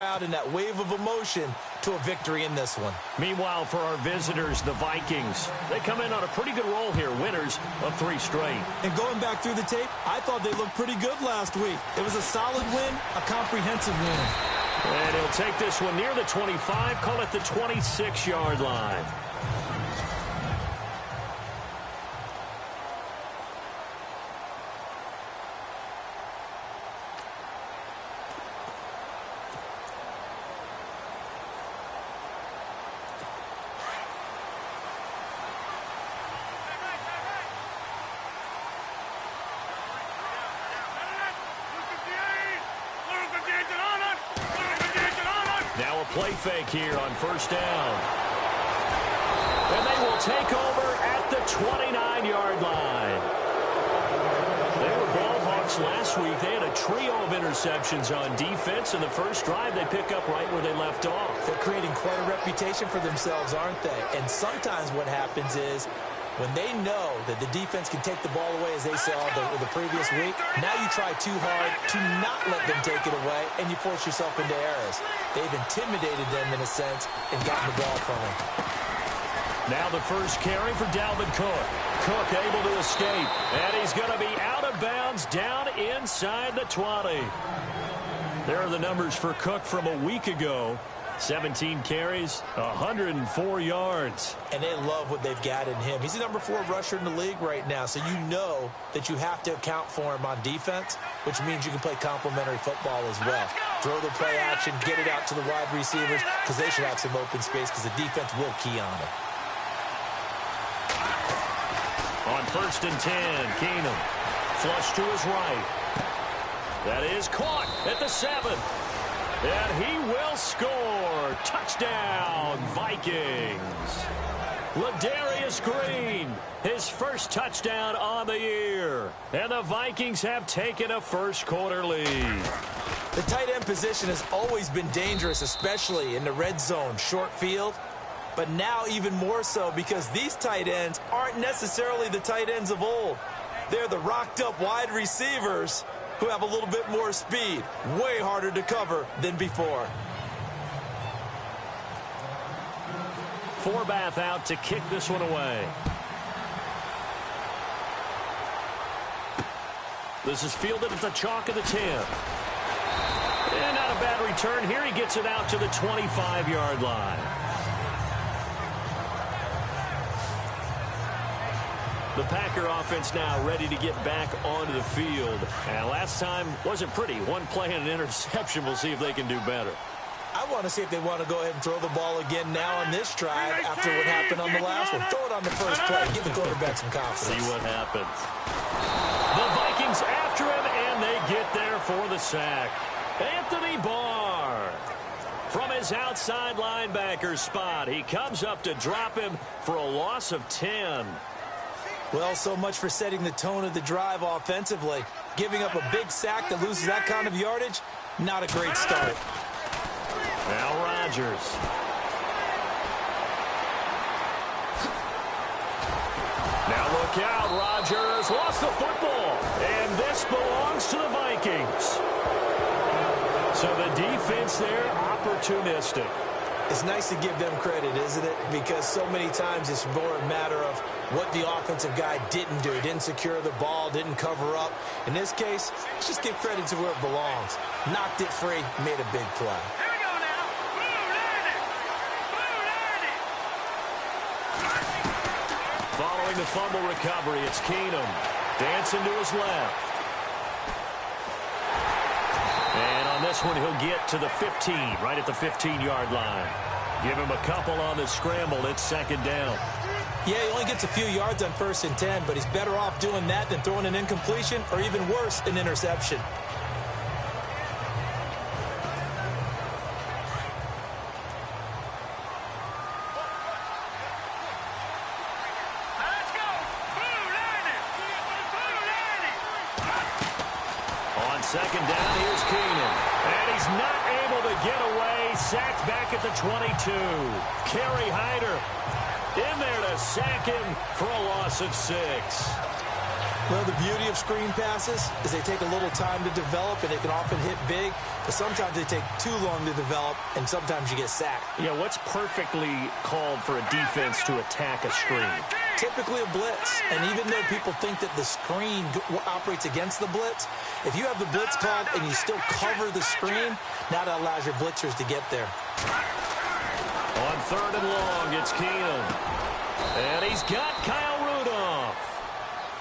crowd and that wave of emotion to a victory in this one. Meanwhile, for our visitors, the Vikings, they come in on a pretty good roll here, winners of 3 straight. And going back through the tape, I thought they looked pretty good last week. It was a solid win, a comprehensive win. And he'll take this one near the 25, call it the 26-yard line. Now a play fake here on first down. And they will take over at the 29-yard line. They were ball hawks last week. They had a trio of interceptions on defense. In the first drive, they pick up right where they left off. They're creating quite a reputation for themselves, aren't they? And sometimes what happens is when they know that the defense can take the ball away, as they saw the previous week, now you try too hard to not let them take it away, and you force yourself into errors. They've intimidated them, in a sense, and gotten the ball from them. Now the first carry for Dalvin Cook. Cook able to escape, and he's going to be out of bounds down inside the 20. There are the numbers for Cook from a week ago. 17 carries, 104 yards. And they love what they've got in him. He's the number 4 rusher in the league right now, so you know that you have to account for him on defense, which means you can play complementary football as well. Throw the play action, get it out to the wide receivers, because they should have some open space, because the defense will key on it. On first and 10, Keenum. Flush to his right. That is caught at the 7. And he will score. Touchdown, Vikings. Ladarius Green, his first touchdown on the year. And the Vikings have taken a first-quarter lead. The tight end position has always been dangerous, especially in the red zone, short field. But now even more so, because these tight ends aren't necessarily the tight ends of old. They're the rocked-up wide receivers who have a little bit more speed. Way harder to cover than before. Forbath out to kick this one away. This is fielded at the chalk of the 10. And not a bad return here. He gets it out to the 25-yard line. The Packer offense now ready to get back onto the field. And last time wasn't pretty. One play and an interception. We'll see if they can do better. I want to see if they want to go ahead and throw the ball again now on this drive after what happened on the last one. Throw it on the first play. Give the quarterback some confidence. See what happens. The Vikings after him, and they get there for the sack. Anthony Barr. From his outside linebacker spot, he comes up to drop him for a loss of 10. Well, so much for setting the tone of the drive offensively. Giving up a big sack that loses that kind of yardage, not a great start. Now Rodgers. Now look out, Rodgers lost the football. And this belongs to the Vikings. So the defense there, opportunistic. It's nice to give them credit, isn't it? Because so many times it's more a matter of what the offensive guy didn't do. Didn't secure the ball, didn't cover up. In this case, let's just give credit to where it belongs. Knocked it free, made a big play. Here we go now. Following the fumble recovery, it's Keenum. Dancing to his left. And on this one, he'll get to the 15, right at the 15-yard line. Give him a couple on the scramble. It's second down. Yeah, he only gets a few yards on first and 10, but he's better off doing that than throwing an incompletion or even worse, an interception. On second down, here's Keenum. And he's not able to get away. Sacked back at the 22. Kerry Hyder in there to sack him for a loss of 6. Well, the beauty of screen passes is they take a little time to develop, and they can often hit big. but sometimes they take too long to develop, and sometimes you get sacked. Yeah, what's perfectly called for a defense to attack a screen? Typically a blitz, and even though people think that the screen operates against the blitz, if you have the blitz called and you still cover the screen, now that allows your blitzers to get there. On 3rd and long, it's Keenum. And he's got Kyle Rudolph.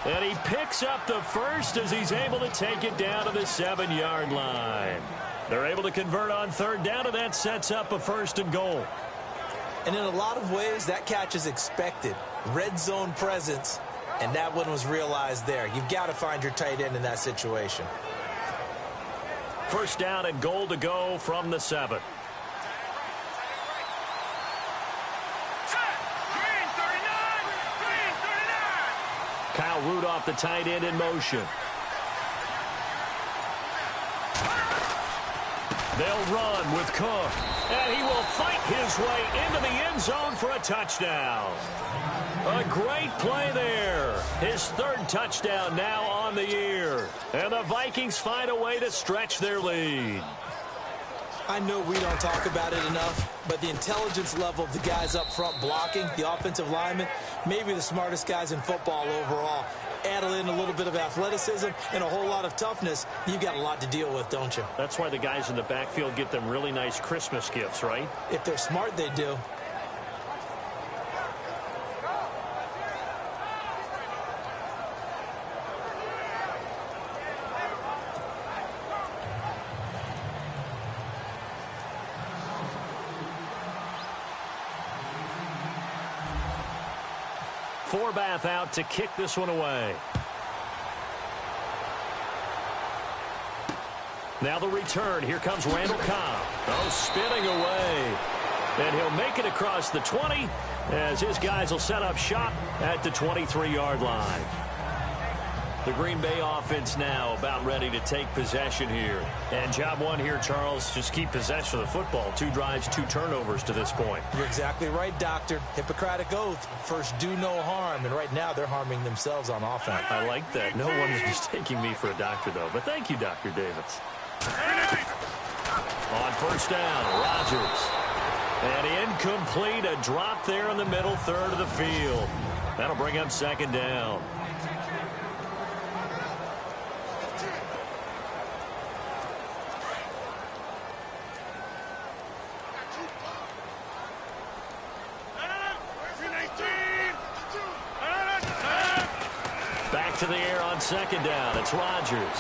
And he picks up the first as he's able to take it down to the 7-yard line. They're able to convert on 3rd down, and that sets up a 1st and goal. And in a lot of ways, that catch is expected. Red zone presence, and that one was realized there. You've got to find your tight end in that situation. 1st down and goal to go from the 7. Kyle Rudolph, the tight end, in motion. They'll run with Cook, and he will fight his way into the end zone for a touchdown. A great play there. His 3rd touchdown now on the year. And the Vikings find a way to stretch their lead. I know we don't talk about it enough, but the intelligence level of the guys up front blocking, the offensive linemen, maybe the smartest guys in football overall. Add in a little bit of athleticism and a whole lot of toughness, you've got a lot to deal with, don't you? That's why the guys in the backfield get them really nice Christmas gifts, right? If they're smart, they do. Forbath out to kick this one away. Now the return. Here comes Randall Cobb. Oh, spinning away. And he'll make it across the 20 as his guys will set up shop at the 23-yard line. The Green Bay offense now about ready to take possession here. And job one here, Charles, just keep possession of the football. 2 drives, 2 turnovers to this point. You're exactly right, Doctor. Hippocratic oath. First, do no harm. And right now, they're harming themselves on offense. I like that. No one is mistaking me for a doctor, though. But thank you, Dr. Davis. On 1st down, Rodgers. And incomplete. A drop there in the middle 3rd of the field. That'll bring up 2nd down. To the air on 2nd down. It's Rodgers.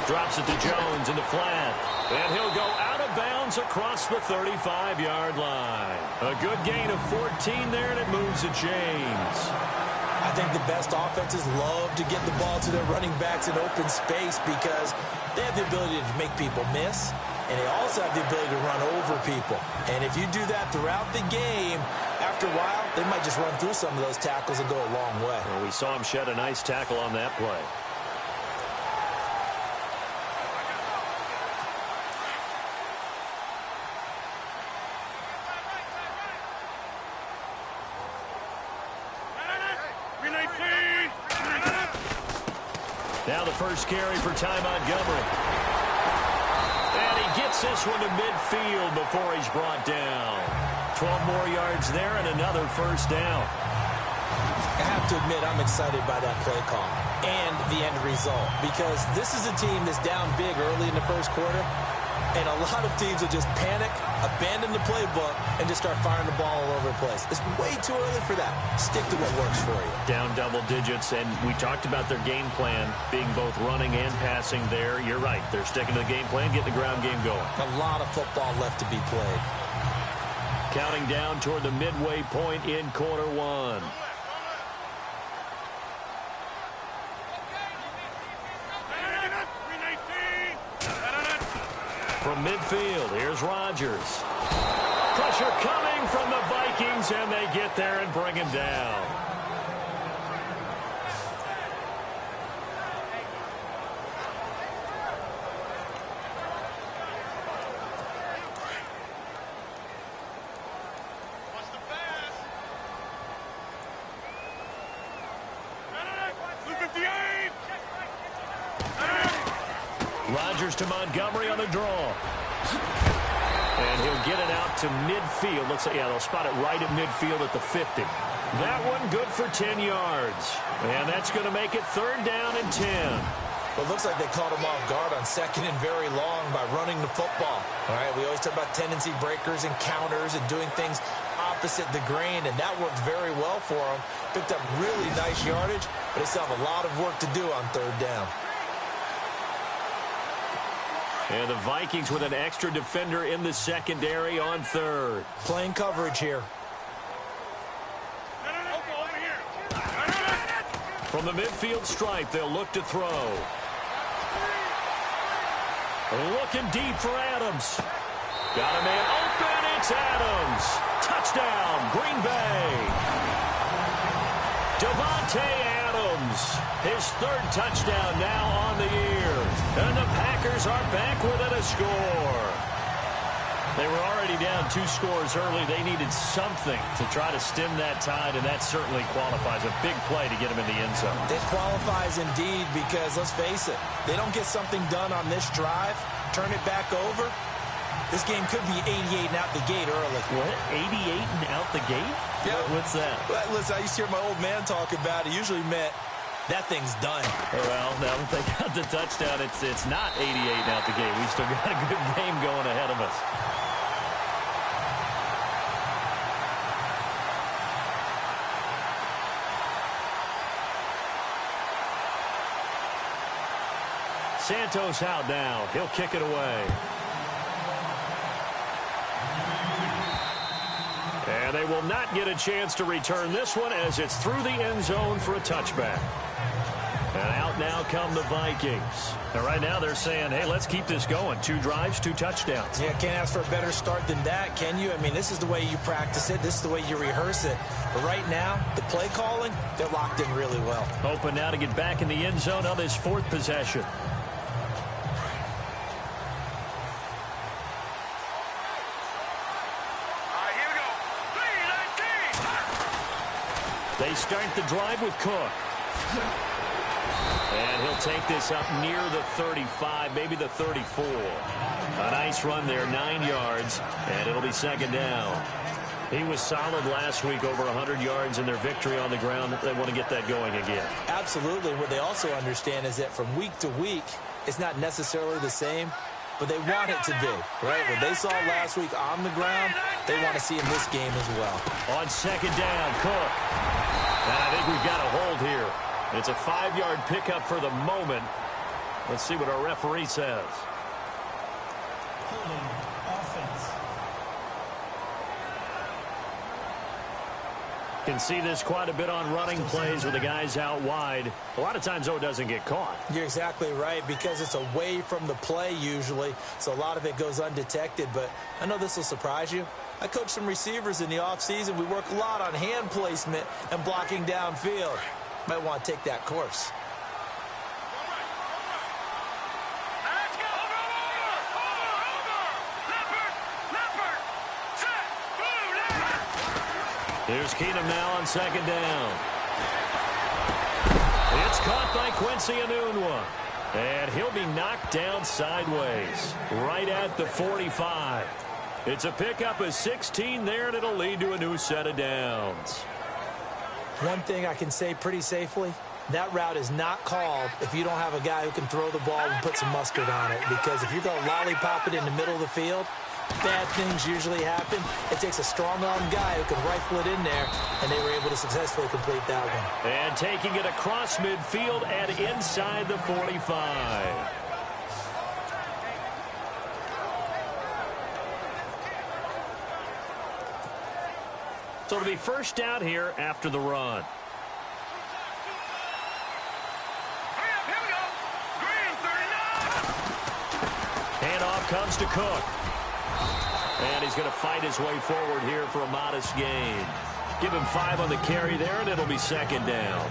Drops it to Jones in the flat. And he'll go out of bounds across the 35-yard line. A good gain of 14 there, and it moves the chains. I think the best offenses love to get the ball to their running backs in open space because they have the ability to make people miss, and they also have the ability to run over people. And if you do that throughout the game, after a while, they might just run through some of those tackles and go a long way. Well, we saw him shed a nice tackle on that play. Now the first carry for Ty Montgomery. And he gets this one to midfield before he's brought down. 12 more yards there and another 1st down. I have to admit, I'm excited by that play call and the end result because this is a team that's down big early in the 1st quarter, and a lot of teams will just panic, abandon the playbook, and just start firing the ball all over the place. It's way too early for that. Stick to what works for you. Down double digits, and we talked about their game plan being both running and passing there. You're right. They're sticking to the game plan, getting the ground game going. A lot of football left to be played. Counting down toward the midway point in quarter 1. From midfield, here's Rodgers. Pressure coming from the Vikings, and they get there and bring him down. Rodgers to Montgomery on the draw. And he'll get it out to midfield. Looks like, yeah, they'll spot it right at midfield at the 50. That one good for 10 yards. And that's going to make it 3rd down and 10. Well, it looks like they caught him off guard on 2nd and very long by running the football. All right, we always talk about tendency breakers and counters and doing things opposite the grain, and that worked very well for him. Picked up really nice yardage, but they still have a lot of work to do on 3rd down. And the Vikings with an extra defender in the secondary on 3rd. Playing coverage here. From the midfield stripe, they'll look to throw. Looking deep for Adams. Got a man open. It's Adams. Touchdown, Green Bay. Devontae Adams. His 3rd touchdown now on the year. And the Packers are back within a score. They were already down 2 scores early. They needed something to try to stem that tide, and that certainly qualifies. A big play to get them in the end zone. It qualifies indeed because, let's face it, they don't get something done on this drive, turn it back over, this game could be 88 and out the gate early. What? 88 and out the gate? Yeah. What's that? Well, listen, I used to hear my old man talk about it. Usually meant that thing's done. Well, now that they got the touchdown, it's not 88 and out the gate. We still got a good game going ahead of us. Santos out now. He'll kick it away. And they will not get a chance to return this one as it's through the end zone for a touchback. And out now come the Vikings. And right now they're saying, hey, let's keep this going. 2 drives, 2 touchdowns. Yeah, can't ask for a better start than that, can you? I mean, this is the way you practice it. This is the way you rehearse it. But right now, the play calling, they're locked in really well. Open now to get back in the end zone on this 4th possession. They start the drive with Cook. And he'll take this up near the 35, maybe the 34. A nice run there, 9 yards, and it'll be 2nd down. He was solid last week, over 100 yards in their victory on the ground. They want to get that going again. Absolutely. What they also understand is that from week to week, it's not necessarily the same, but they want it to be, right? What they saw last week on the ground, they want to see in this game as well. On 2nd down, Cook. And I think we've got a hold here. It's a 5-yard pickup for the moment. Let's see what our referee says. Holding offense. Can see this quite a bit on running plays with the guys out wide. A lot of times, though, it doesn't get caught. You're exactly right, because it's away from the play usually, so a lot of it goes undetected. But I know this will surprise you. I coach some receivers in the offseason. We work a lot on hand placement and blocking downfield. Might want to take that course. Here's Keenum now on 2nd down. It's caught by Quincy Enunwa. And he'll be knocked down sideways, right at the 45. It's a pickup of 16 there, and it'll lead to a new set of downs. One thing I can say pretty safely, that route is not called if you don't have a guy who can throw the ball and put some mustard on it. Because if you're going to lollipop it in the middle of the field, bad things usually happen. It takes a strong-armed guy who can rifle it in there, and they were able to successfully complete that one. And taking it across midfield and inside the 45. So it'll be first down here after the run. Handoff comes to Cook. And he's going to fight his way forward here for a modest gain. Give him 5 on the carry there, and it'll be 2nd down.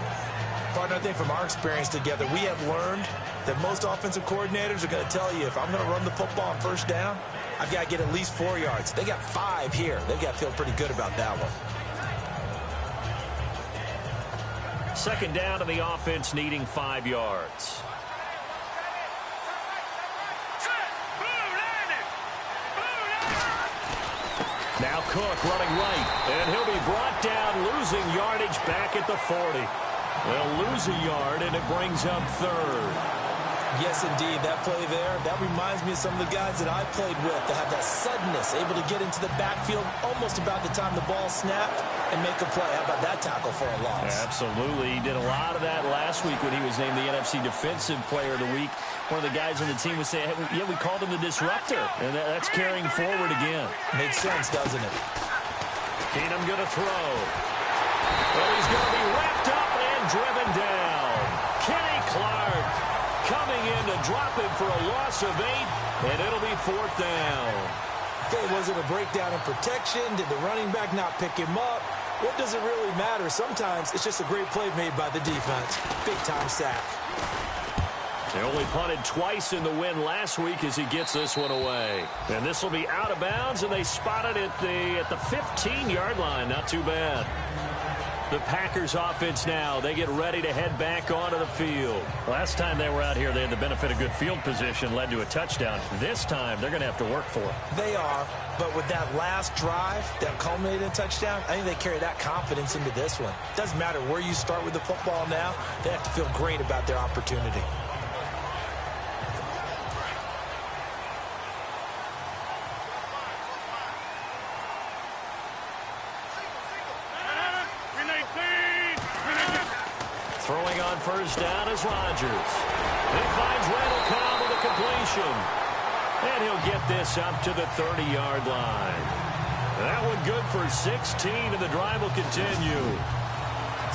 Partner, I think from our experience together, we have learned that most offensive coordinators are going to tell you, if I'm going to run the football on first down, I've got to get at least 4 yards. They got 5 here. They've got to feel pretty good about that one. 2nd down to the offense, needing 5 yards. Now Cook running right, and he'll be brought down, losing yardage back at the 40. They'll lose a yard, and it brings up third. Yes, indeed. That play there, that reminds me of some of the guys that I played with that have that suddenness, able to get into the backfield almost about the time the ball snapped and make a play. How about that tackle for a loss? Absolutely. He did a lot of that last week when he was named the NFC Defensive Player of the Week. One of the guys on the team would say, hey, yeah, we called him the disruptor, and that's carrying forward again. Makes sense, doesn't it? Keenum going to throw. Well, he's going to be wrapped up and driven down. Kenny Clark coming in to drop him for a loss of 8, and it'll be 4th down. Okay, was it a breakdown in protection? Did the running back not pick him up? What does it really matter? Sometimes it's just a great play made by the defense. Big-time sack. They only punted twice in the win last week as he gets this one away. And this will be out of bounds, and they spot it at the 15-yard line. Not too bad. The Packers offense now, they get ready to head back onto the field. Last time they were out here, they had the benefit of good field position, led to a touchdown. This time, they're going to have to work for it. They are, but with that last drive that culminated in a touchdown, I think they carry that confidence into this one. Doesn't matter where you start with the football now, they have to feel great about their opportunity. Throwing on first down is Rodgers. He finds Randall Cobb with a completion. And he'll get this up to the 30-yard line. That one good for 16, and the drive will continue.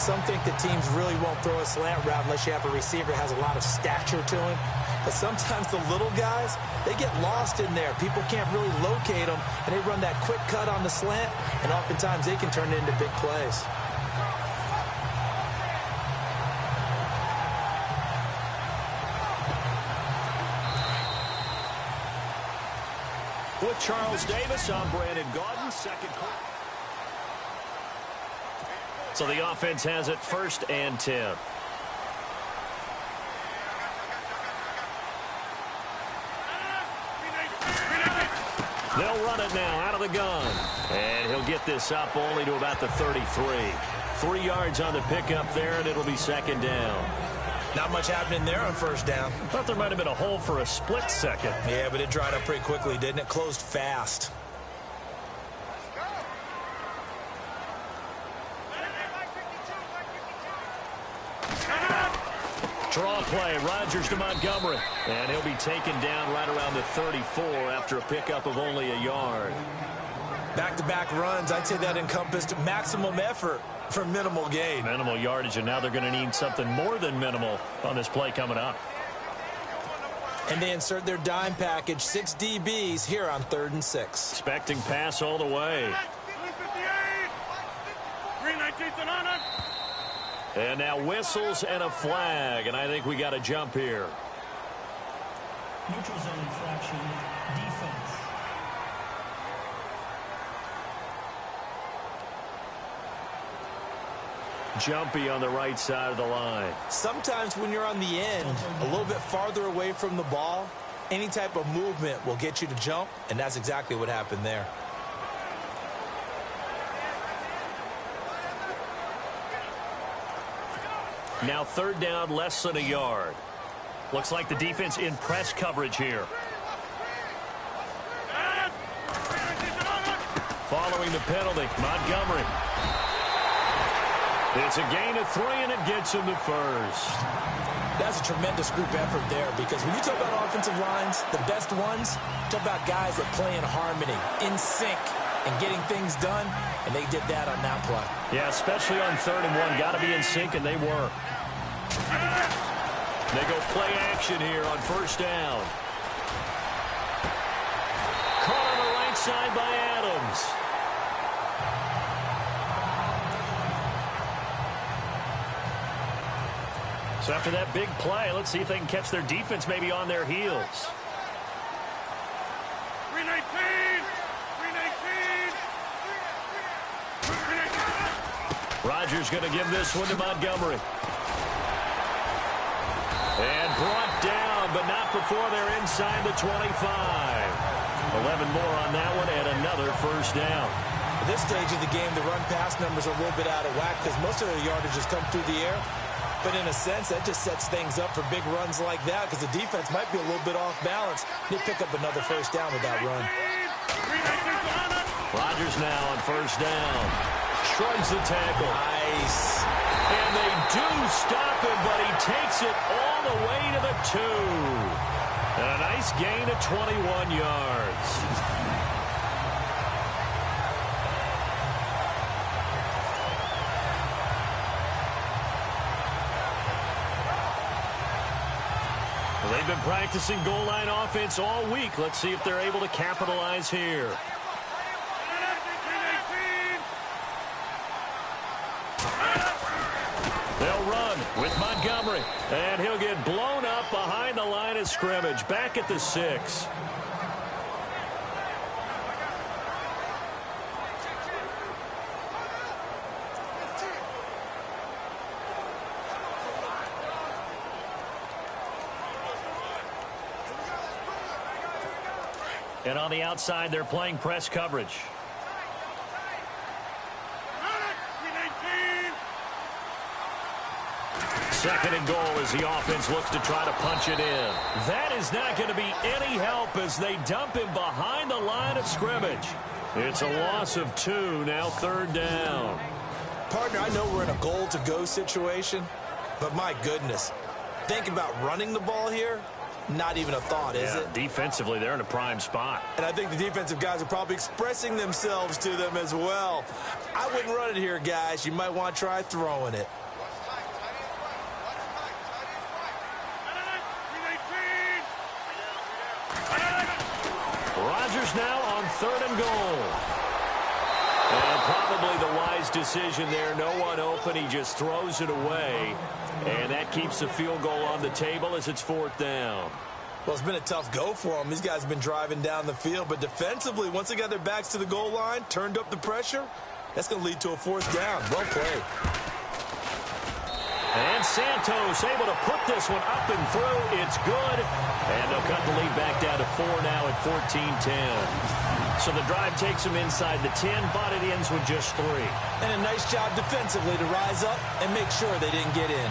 Some think that teams really won't throw a slant route unless you have a receiver that has a lot of stature to him. But sometimes the little guys, they get lost in there. People can't really locate them, and they run that quick cut on the slant, and oftentimes they can turn it into big plays. With Charles Davis, I'm Brandon Gaudin, second quarter. So the offense has it 1st and 10. They'll run it now out of the gun. And he'll get this up only to about the 33. 3 yards on the pickup there, and it'll be 2nd down. Not much happening there on first down. I thought there might have been a hole for a split second. Yeah, but it dried up pretty quickly, didn't it? Closed fast. Draw play, Rodgers to Montgomery. And he'll be taken down right around the 34 after a pickup of only a yard. Back-to-back runs, I'd say that encompassed maximum effort for minimal gain. Minimal yardage, and now they're going to need something more than minimal on this play coming up. And they insert their dime package, 6 DBs here on 3rd and 6. Expecting pass all the way. And now whistles and a flag, and I think we got a jump here. Neutral zone infraction, defense. Jumpy on the right side of the line. Sometimes when you're on the end, a little bit farther away from the ball, any type of movement will get you to jump, and that's exactly what happened there. Now 3rd down, less than a yard. Looks like the defense in press coverage here. Following the penalty, Montgomery. It's a gain of 3, and it gets him to 1st. That's a tremendous group effort there, because when you talk about offensive lines, the best ones, talk about guys that play in harmony, in sync, and getting things done, and they did that on that play. Yeah, especially on 3rd and 1. Got to be in sync, and they were. They go play action here on 1st down. Caught on the right side by Adams. So after that big play, let's see if they can catch their defense maybe on their heels. 319. Rodgers going to give this one to Montgomery. And brought down, but not before they're inside the 25. 11 more on that one and another first down. At this stage of the game, the run-pass numbers are a little bit out of whack because most of their yardage has come through the air. But in a sense, that just sets things up for big runs like that because the defense might be a little bit off balance. They pick up another first down with that run. Rodgers now on first down. Shrugs the tackle. Nice. And they do stop him, but he takes it all the way to the 2. And a nice gain of 21 yards. Well, they've been practicing goal line offense all week. Let's see if they're able to capitalize here. They'll run with Montgomery, and he'll get blown up behind the line of scrimmage, back at the 6. And on the outside, they're playing press coverage. Second and goal as the offense looks to try to punch it in. That is not going to be any help as they dump him behind the line of scrimmage. It's a loss of 2, now third down. Partner, I know we're in a goal-to-go situation, but my goodness, thinking about running the ball here, not even a thought, is it? Defensively, they're in a prime spot. And I think the defensive guys are probably expressing themselves to them as well. I wouldn't run it here, guys. You might want to try throwing it. Rodgers now on third and goal. And probably the wise decision there. No one open. He just throws it away. And that keeps the field goal on the table as it's fourth down. Well, it's been a tough go for them. These guys have been driving down the field. But defensively, once they got their backs to the goal line, turned up the pressure, that's going to lead to a fourth down. Well played. And Santos able to put this one up and through. It's good. And they'll cut the lead back down to 4 now at 14-10. So the drive takes them inside the 10, but it ends with just 3. And a nice job defensively to rise up and make sure they didn't get in.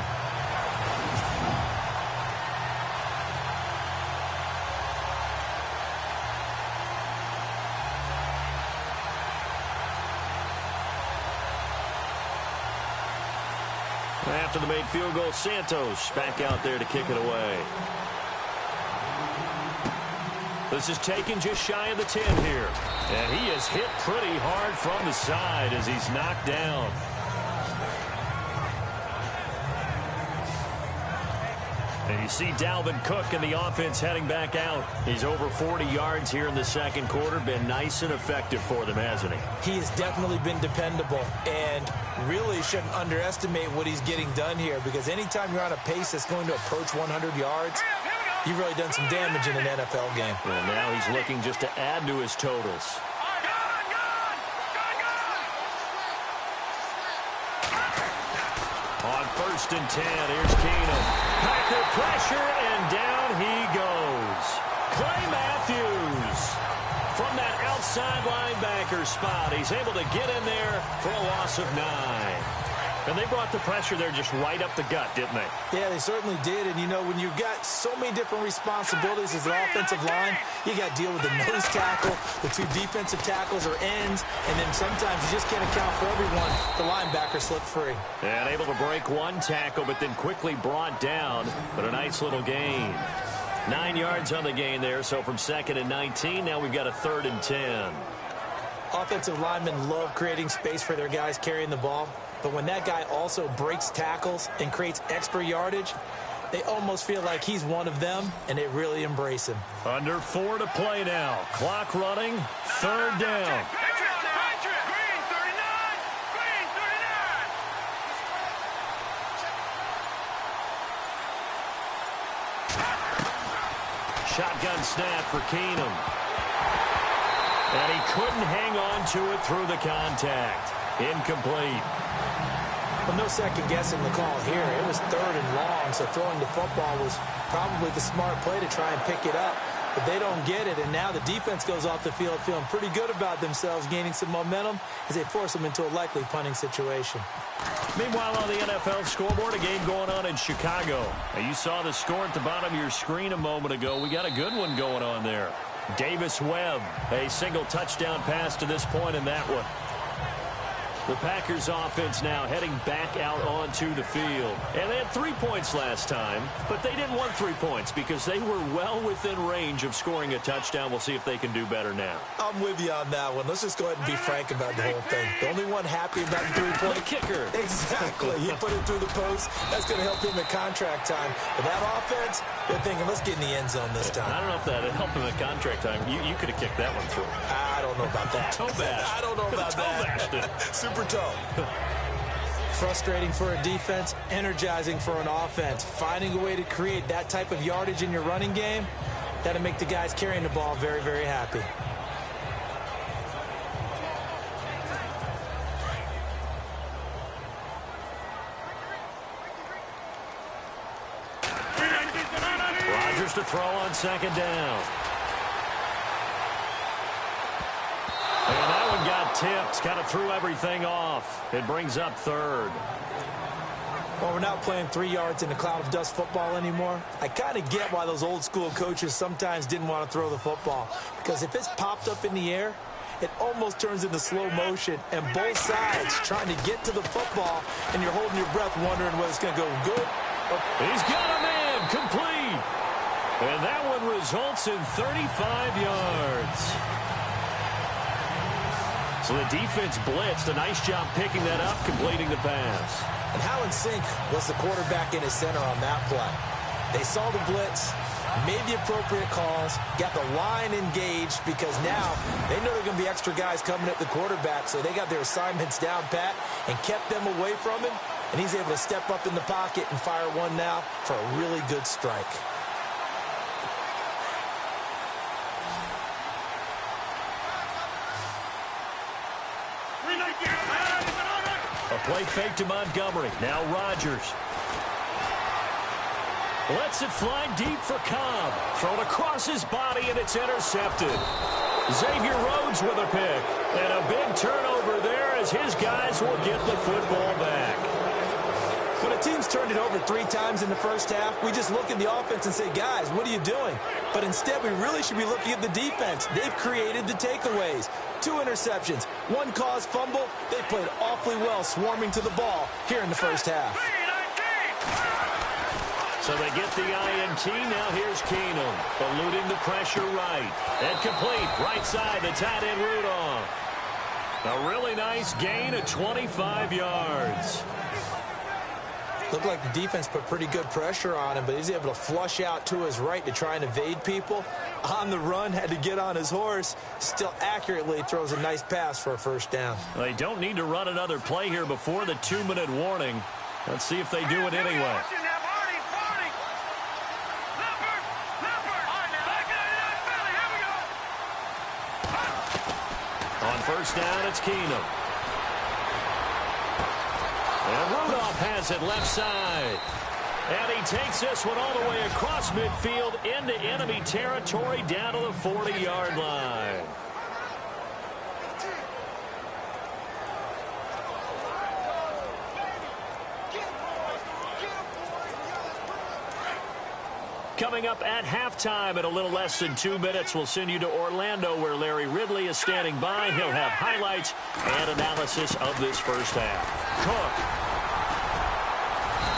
After the made field goal, Santos back out there to kick it away. This is taken just shy of the 10 here. And he is hit pretty hard from the side as he's knocked down. And you see Dalvin Cook in the offense heading back out. He's over 40 yards here in the second quarter. Been nice and effective for them, hasn't he? He has definitely been dependable and really shouldn't underestimate what he's getting done here because anytime you're on a pace that's going to approach 100 yards, you've really done some damage in an NFL game. Well, now he's looking just to add to his totals. On first and 10, here's Keenum. Packer pressure, and down he goes. Clay Matthews from that outside linebacker spot. He's able to get in there for a loss of 9. And they brought the pressure there just right up the gut, didn't they? Yeah, they certainly did. And, you know, when you've got so many different responsibilities as an offensive line, you got to deal with the nose tackle, the 2 defensive tackles or ends, and then sometimes you just can't account for everyone. The linebacker slipped free. And able to break 1 tackle, but then quickly brought down. But a nice little gain. 9 yards on the gain there, so from 2nd and 19, now we've got a 3rd and 10. Offensive linemen love creating space for their guys carrying the ball. But when that guy also breaks tackles and creates extra yardage, they almost feel like he's one of them, and they really embrace him. Under 4 to play now. Clock running. 3rd down. Shotgun snap for Keenum. And he couldn't hang on to it through the contact. Incomplete. Well, no second guessing the call here. It was 3rd and long, so throwing the football was probably the smart play to try and pick it up. but they don't get it. And now the defense goes off the field feeling pretty good about themselves, gaining some momentum as they force them into a likely punting situation. Meanwhile, on the NFL scoreboard, a game going on in Chicago. Now, you saw the score at the bottom of your screen a moment ago. We got a good one going on there. Davis Webb, a single touchdown pass to this point in that one. The Packers offense now heading back out onto the field. And they had 3 points last time, but they didn't want 3 points because they were well within range of scoring a touchdown. We'll see if they can do better now. I'm with you on that one. Let's just go ahead and be frank about the whole thing. The only one happy about the 3-point kicker. Exactly. He put it through the post. That's going to help him at contract time. But that offense, they're thinking, let's get in the end zone this time. I don't know if that helped him at contract time. You could have kicked that one through. I don't know about that. Toe bash. I don't know about that. Super toe. Frustrating for a defense, energizing for an offense. Finding a way to create that type of yardage in your running game, that'll make the guys carrying the ball very, very happy. Rodgers to throw on second down. And that one got tipped. Kind of threw everything off. It brings up third. Well, we're not playing 3 yards in a cloud of dust football anymore. I kind of get why those old school coaches sometimes didn't want to throw the football. Because if it's popped up in the air, it almost turns into slow motion. And both sides trying to get to the football, and you're holding your breath wondering whether it's going to go good. He's got a man complete. And that one results in 35 yards. So the defense blitzed. A nice job picking that up, completing the pass. And how in sync was the quarterback in his center on that play? They saw the blitz, made the appropriate calls, got the line engaged because now they know there are going to be extra guys coming at the quarterback, so they got their assignments down pat and kept them away from him, and he's able to step up in the pocket and fire one now for a really good strike. A play fake to Montgomery. Now Rodgers. Lets it fly deep for Cobb. Thrown across his body, and it's intercepted. Xavier Rhodes with a pick. And a big turnover there as his guys will get the football back. When a team's turned it over 3 times in the first half, we just look at the offense and say, guys, what are you doing? But instead, we really should be looking at the defense. They've created the takeaways. 2 interceptions, 1 caused fumble. They played awfully well swarming to the ball here in the first half. So they get the INT. Now here's Keenum, eluding the pressure right. And complete, right side, the tight end Rudolph. A really nice gain of 25 yards. Looked like the defense put pretty good pressure on him, but he's able to flush out to his right to try and evade people. On the run, had to get on his horse. Still accurately throws a nice pass for a first down. Well, they don't need to run another play here before the 2-minute warning. Let's see if they do it anyway. On first down, it's Keenum. And Rudolph has it left side. And he takes this one all the way across midfield into enemy territory down to the 40-yard line. Coming up at halftime in a little less than 2 minutes, we'll send you to Orlando where Larry Ridley is standing by. He'll have highlights and analysis of this first half. Cook.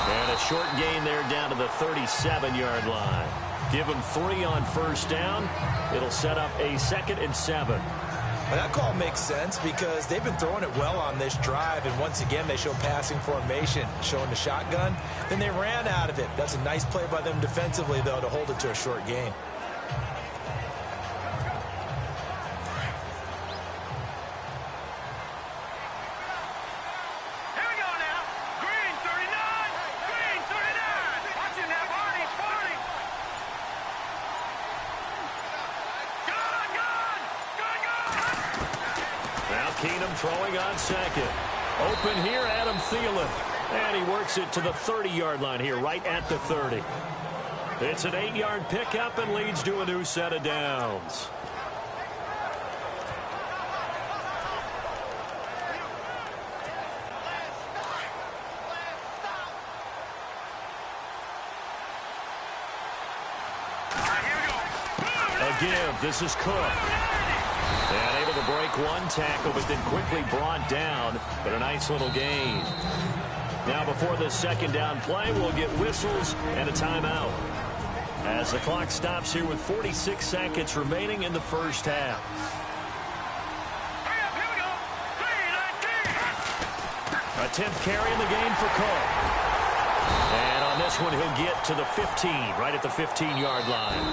And a short gain there down to the 37-yard line. Give him 3 on first down. It'll set up a 2nd and 7. Well, that call makes sense because they've been throwing it well on this drive, and once again they show passing formation, showing the shotgun. Then they ran out of it. That's a nice play by them defensively, though, to hold it to a short gain. Keenum throwing on second. Open here, Adam Thielen. And he works it to the 30-yard line here, right at the 30. It's an 8-yard pickup and leads to a new set of downs. A give. This is Cook. And able to break one tackle, but then quickly brought down. But a nice little gain. Now before this second down play, we'll get whistles and a timeout, as the clock stops here with 46 seconds remaining in the first half. A 10th carry in the game for Cook. And on this one, he'll get to the 15, right at the 15-yard line.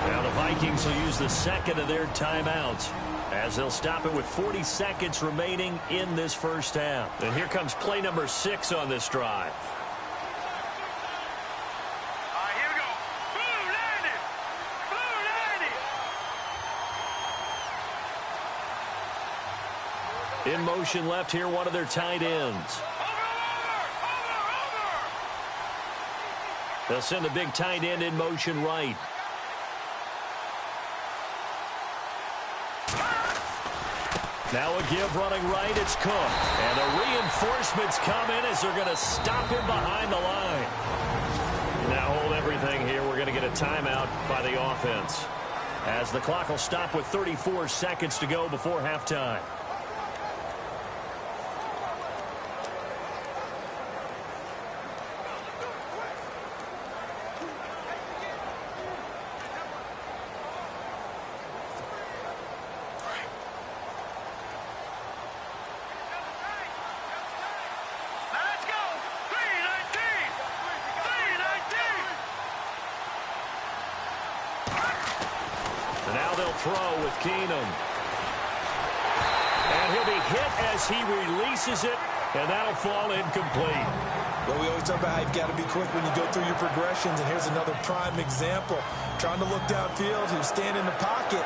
Now the Vikings will use the second of their timeouts, as they'll stop it with 40 seconds remaining in this first half. And here comes play number 6 on this drive. Here we go. Blue 90. In motion left here, one of their tight ends. Over. They'll send the big tight end in motion right. Now a give running right, it's Cook. And the reinforcements come in as they're going to stop him behind the line. Now hold everything here. We're going to get a timeout by the offense, as the clock will stop with 34 seconds to go before halftime. Throw with Keenum. And he'll be hit as he releases it, and that'll fall incomplete. Well, we always talk about how you've got to be quick when you go through your progressions, and here's another prime example. Trying to look downfield, he was standing in the pocket,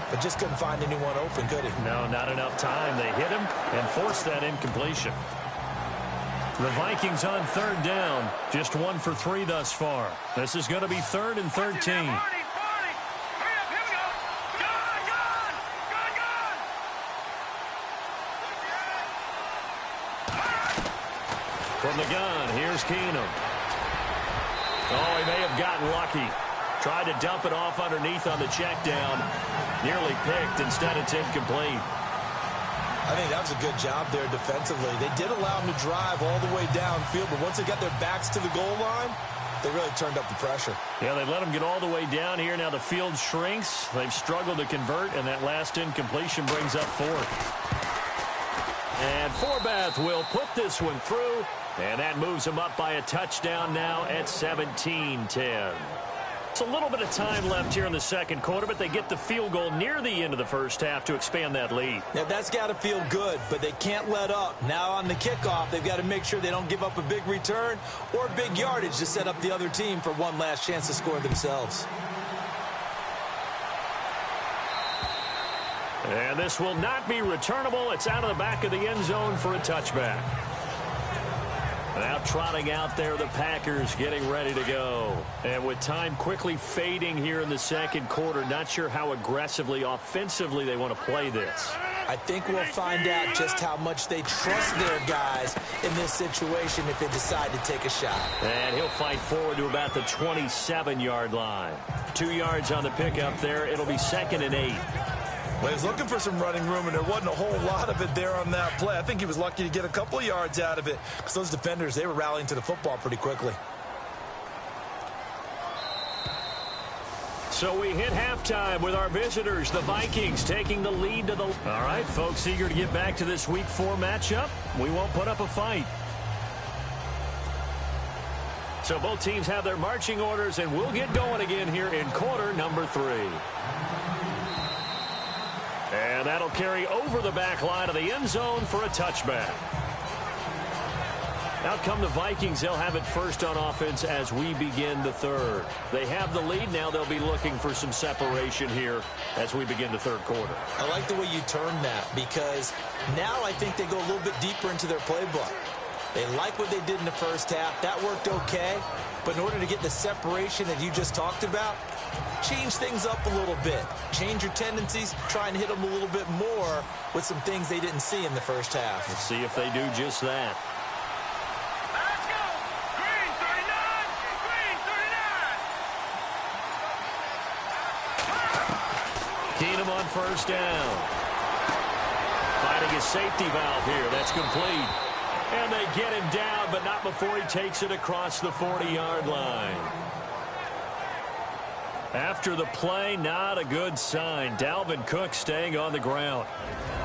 but just couldn't find anyone open, could he? No, not enough time. They hit him and forced that incompletion. The Vikings on third down, just 1 for 3 thus far. This is going to be 3rd and 13. From the gun, here's Keenum. Oh, he may have gotten lucky. Tried to dump it off underneath on the check down. Nearly picked. Instead, it's incomplete. I think that was a good job there defensively. They did allow him to drive all the way downfield, but once they got their backs to the goal line, they really turned up the pressure. Yeah, they let him get all the way down here. Now the field shrinks. They've struggled to convert, and that last incompletion brings up 4th. And Forbath will put this one through. And that moves them up by a touchdown now at 17-10. It's a little bit of time left here in the second quarter, but they get the field goal near the end of the first half to expand that lead. Now, that's got to feel good, but they can't let up. Now on the kickoff, they've got to make sure they don't give up a big return or big yardage to set up the other team for one last chance to score themselves. And this will not be returnable. It's out of the back of the end zone for a touchback. Now trotting out there, the Packers getting ready to go. And with time quickly fading here in the second quarter, not sure how aggressively, offensively they want to play this. I think we'll find out just how much they trust their guys in this situation if they decide to take a shot. And he'll fight forward to about the 27-yard line. 2 yards on the pickup there. It'll be 2nd and 8. Well, he was looking for some running room, and there wasn't a whole lot of it there on that play. I think he was lucky to get a couple of yards out of it, because those defenders, they were rallying to the football pretty quickly. So we hit halftime with our visitors, the Vikings, taking the lead to the... All right, folks, eager to get back to this Week 4 matchup. We won't put up a fight. So both teams have their marching orders, and we'll get going again here in quarter number 3. And that'll carry over the back line of the end zone for a touchback. Out come the Vikings. They'll have it first on offense as we begin the third. They have the lead. Now they'll be looking for some separation here as we begin the third quarter. I like the way you turned that, because now I think they go a little bit deeper into their playbook. They like what they did in the first half. That worked okay. But in order to get the separation that you just talked about, change things up a little bit. Change your tendencies. Try and hit them a little bit more with some things they didn't see in the first half. Let's see if they do just that. Let's go! Green 39! Green 39! Keenum on first down. Finding a safety valve here. That's complete. And they get him down, but not before he takes it across the 40-yard line. After the play, not a good sign. Dalvin Cook staying on the ground.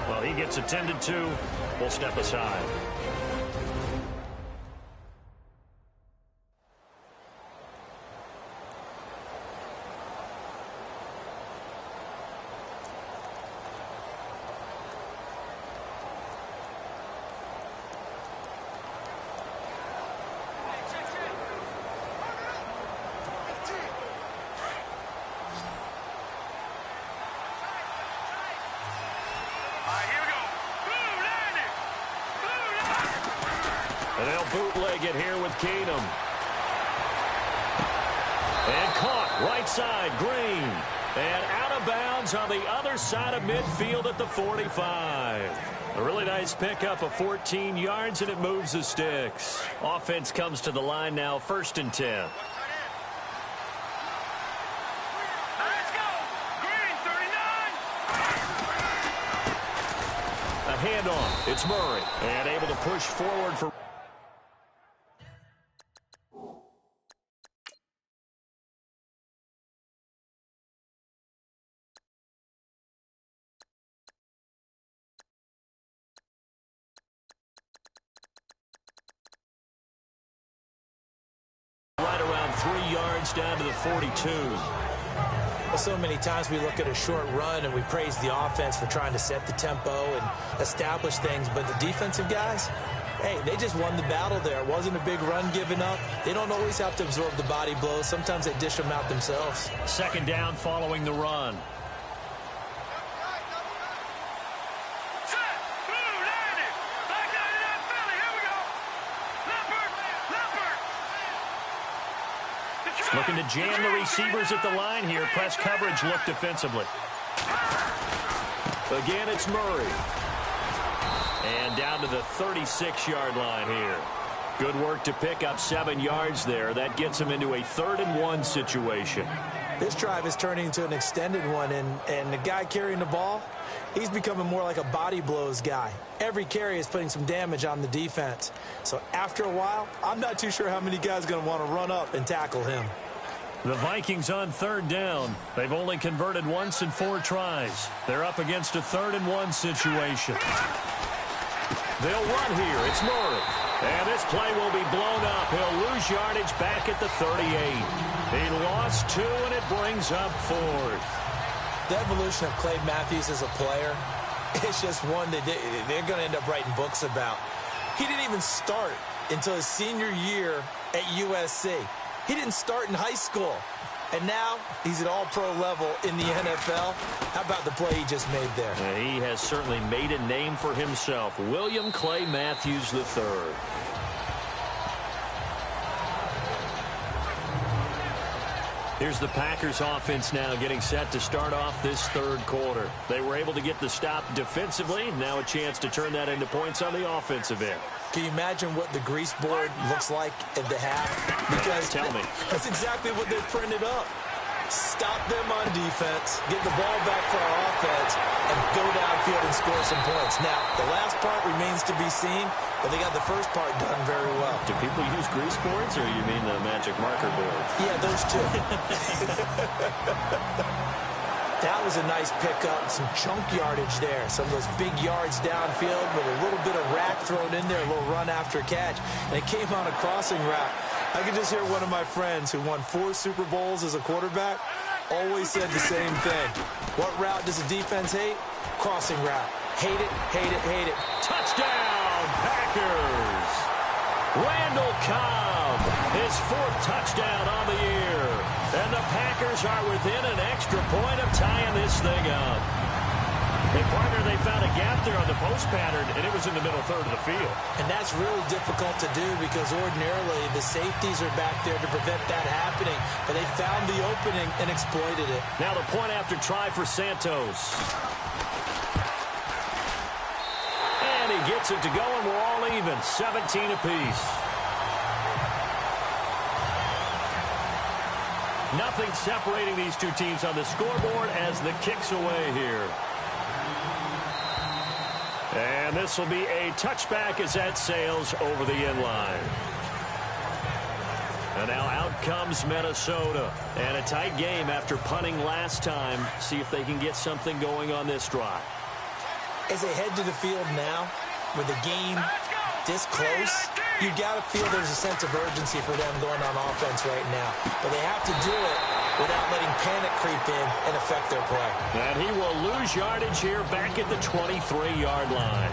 Well, he gets attended to. We'll step aside. And they'll bootleg it here with Keenum. And caught right side, Green. And out of bounds on the other side of midfield at the 45. A really nice pickup of 14 yards, and it moves the sticks. Offense comes to the line now, 1st and 10. Let's go! Green 39! A handoff. It's Murray. And able to push forward for... right around 3 yards down to the 42. Well, so many times we look at a short run and we praise the offense for trying to set the tempo and establish things, but the defensive guys, hey, they just won the battle there. It wasn't a big run given up. They don't always have to absorb the body blows. Sometimes they dish them out themselves. 2nd down following the run. Set! Blue landed! Back down to that Philly. Here we go! Leopard! Leopard! Looking to jam the receivers at the line here. Press coverage look defensively. Again, it's Murray. And down to the 36-yard line here. Good work to pick up 7 yards there. That gets him into a 3rd and 1 situation. This drive is turning into an extended one, and the guy carrying the ball, he's becoming more like a body blows guy. Every carry is putting some damage on the defense. So after a while, I'm not too sure how many guys are going to want to run up and tackle him. The Vikings on 3rd down. They've only converted once in 4 tries. They're up against a 3rd and 1 situation. They'll run here. It's Murray. And this play will be blown up. He'll lose yardage back at the 38. He lost 2, and it brings up 4th. The evolution of Clay Matthews as a player, it's just one that they're going to end up writing books about. He didn't even start until his senior year at USC. He didn't start in high school. And now he's at all-pro level in the NFL. How about the play he just made there? He has certainly made a name for himself. William Clay Matthews III. Here's the Packers offense now getting set to start off this 3rd quarter. They were able to get the stop defensively. Now a chance to turn that into points on the offensive end. Can you imagine what the grease board looks like at the half? Because Tell me. That's exactly what they've printed up. Stop them on defense, get the ball back for our offense, and go downfield and score some points. Now, the last part remains to be seen, but they got the first part done very well. Do people use grease boards, or you mean the magic marker boards? Yeah, those two. That was a nice pickup, some chunk yardage there. Some of those big yards downfield with a little bit of rack thrown in there, a little run after catch. And it came on a crossing route. I could just hear one of my friends who won 4 Super Bowls as a quarterback always said the same thing. What route does the defense hate? Crossing route. Hate it, hate it, hate it. Touchdown, Packers! Randall Cobb, his 4th touchdown on the year. And the Packers are within an extra point of tying this thing up. Hey, partner, they found a gap there on the post pattern, and it was in the middle third of the field. And that's really difficult to do because ordinarily the safeties are back there to prevent that happening. But they found the opening and exploited it. Now the point after try for Santos. And he gets it to go, and we're all even, 17 apiece. Nothing separating these two teams on the scoreboard as the kick's away here. And this will be a touchback as that sails over the end line. And now out comes Minnesota. And a tight game after punting last time. See if they can get something going on this drive. As they head to the field now, with the game this close, you got to feel there's a sense of urgency for them going on offense right now. But they have to do it without letting panic creep in and affect their play. And he will lose yardage here back at the 23-yard line.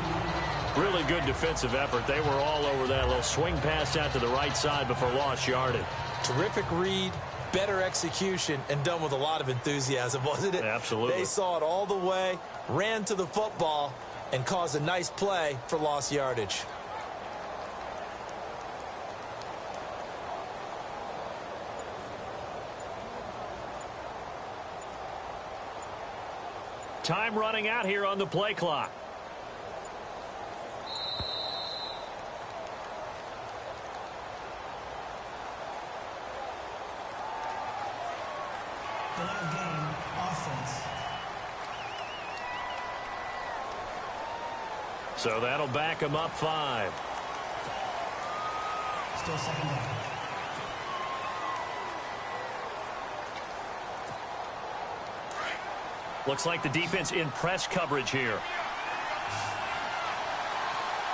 Really good defensive effort. They were all over that little swing pass out to the right side before lost yardage. Terrific read, better execution, and done with a lot of enthusiasm, wasn't it? Absolutely. They saw it all the way, ran to the football, and caused a nice play for lost yardage. Time running out here on the play clock. Delay of game, offense. So that'll back him up 5. Still second down. Looks like the defense in press coverage here. All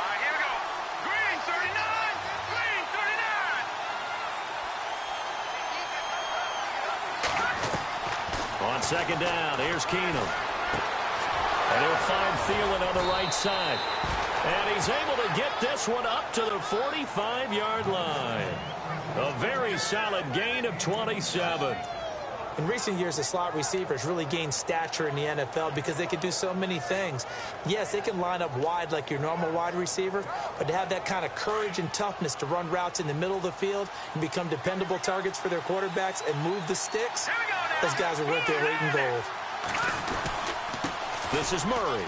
right, here we go. Green 39. Green 39. On second down, here's Keenum. And he'll find Thielen on the right side. And he's able to get this one up to the 45-yard line. A very solid gain of 27. In recent years, the slot receivers really gained stature in the NFL because they can do so many things. Yes, they can line up wide like your normal wide receiver, but to have that kind of courage and toughness to run routes in the middle of the field and become dependable targets for their quarterbacks and move the sticks, those guys are worth their weight in gold. This is Murray.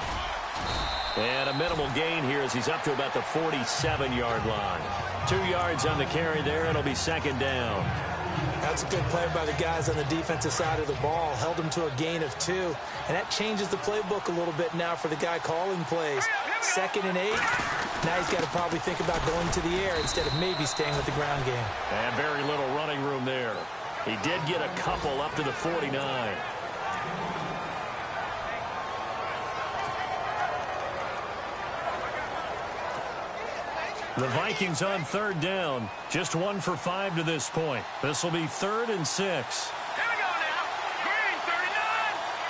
And a minimal gain here as he's up to about the 47-yard line. 2 yards on the carry there, and it'll be second down. That's a good play by the guys on the defensive side of the ball. Held them to a gain of 2. And that changes the playbook a little bit now for the guy calling plays. 2nd and 8. Now he's got to probably think about going to the air instead of maybe staying with the ground game. And very little running room there. He did get a couple up to the 49. The Vikings on third down. Just 1 for 5 to this point. This will be 3rd and 6. Here we go now. Green 39.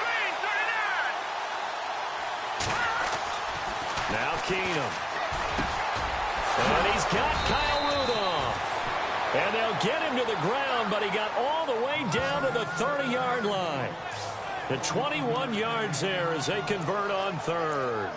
Green 39. Now Keenum. And he's got Kyle Rudolph. And they'll get him to the ground, but he got all the way down to the 30-yard line. The 21 yards there as they convert on 3rd.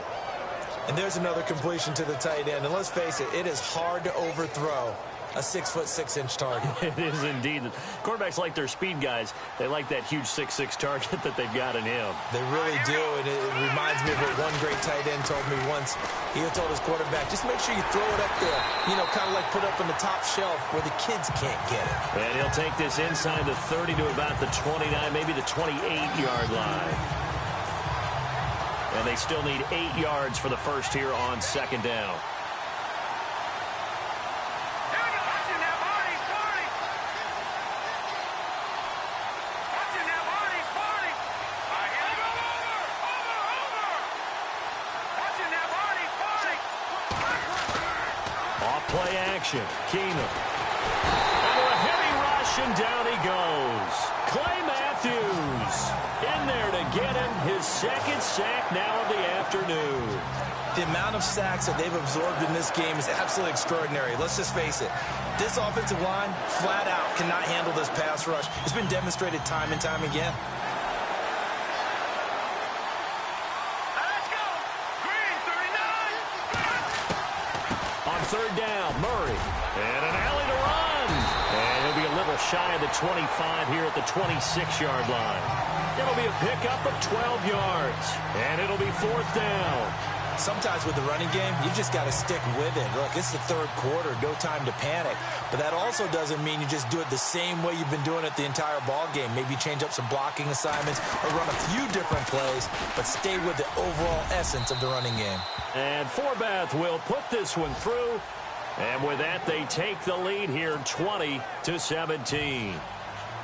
And there's another completion to the tight end. And let's face it, it is hard to overthrow a 6'6" target. It is indeed. Quarterbacks like their speed guys. They like that huge 6'6" target that they've got in him. They really do, and it reminds me of what one great tight end told me once. He told his quarterback, just make sure you throw it up there, you know, kind of like put up on the top shelf where the kids can't get it. And he'll take this inside the 30 to about the 29, maybe the 28-yard line. And they still need 8 yards for the first here on second down. Play action. Keenum. Under a heavy rush, and down he goes. Clay Matthews in there to get him his 2nd sack now of the afternoon. The amount of sacks that they've absorbed in this game is absolutely extraordinary. Let's just face it. This offensive line, flat out, cannot handle this pass rush. It's been demonstrated time and time again. third down. Murray. And an alley to run. And he'll be a little shy of the 25 here at the 26-yard line. It'll be a pickup of 12 yards. And it'll be fourth down. Sometimes with the running game, you just got to stick with it. Look, it's the third quarter, no time to panic. But that also doesn't mean you just do it the same way you've been doing it the entire ball game. Maybe change up some blocking assignments or run a few different plays, but stay with the overall essence of the running game. And Forbath will put this one through. And with that, they take the lead here 20-17.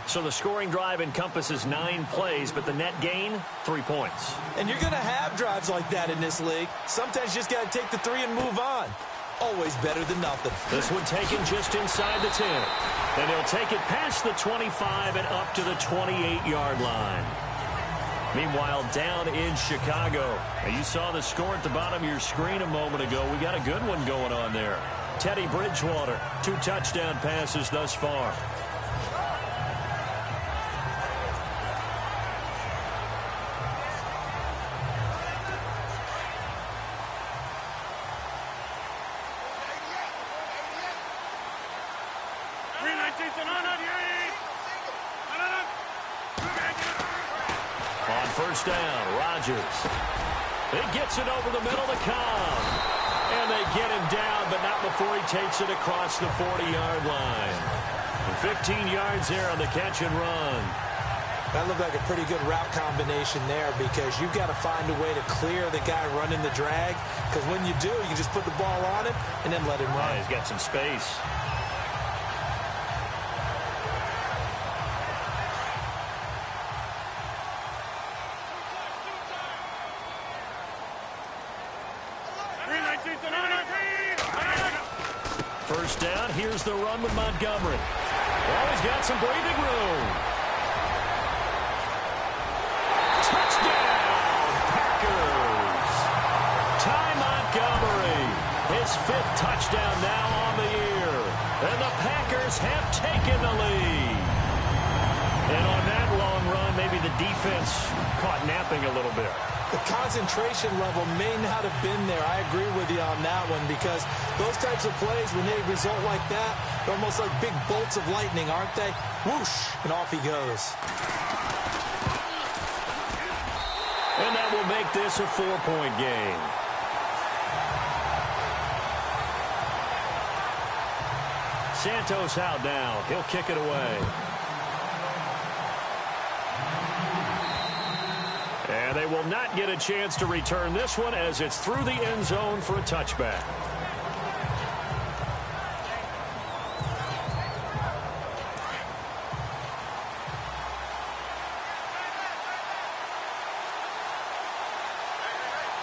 So the scoring drive encompasses 9 plays, but the net gain, 3 points. And you're going to have drives like that in this league. Sometimes you just got to take the 3 and move on. Always better than nothing. This one taken just inside the 10. And he'll take it past the 25 and up to the 28-yard line. Meanwhile, down in Chicago. Now, you saw the score at the bottom of your screen a moment ago. We got a good one going on there. Teddy Bridgewater, 2 touchdown passes thus far. On first down, Rodgers. He gets it over the middle to Cobb. And they get him down, but not before he takes it across the 40-yard line. And 15 yards there on the catch and run. That looked like a pretty good route combination there because you've got to find a way to clear the guy running the drag. Because when you do, you can just put the ball on him and then let him run. He's got some space. First down, here's the run with Montgomery. Oh, he's got some breathing room. Touchdown, Packers. Ty Montgomery, his 5th touchdown now on the year. And the Packers have taken the lead. And on that long run, maybe the defense caught napping a little bit. The concentration level may not have been there. I agree with you on that one because those types of plays, when they result like that, they're almost like big bolts of lightning, aren't they? Whoosh, and off he goes. And that will make this a 4-point game. Santos out now. He'll kick it away. And they will not get a chance to return this one as it's through the end zone for a touchback.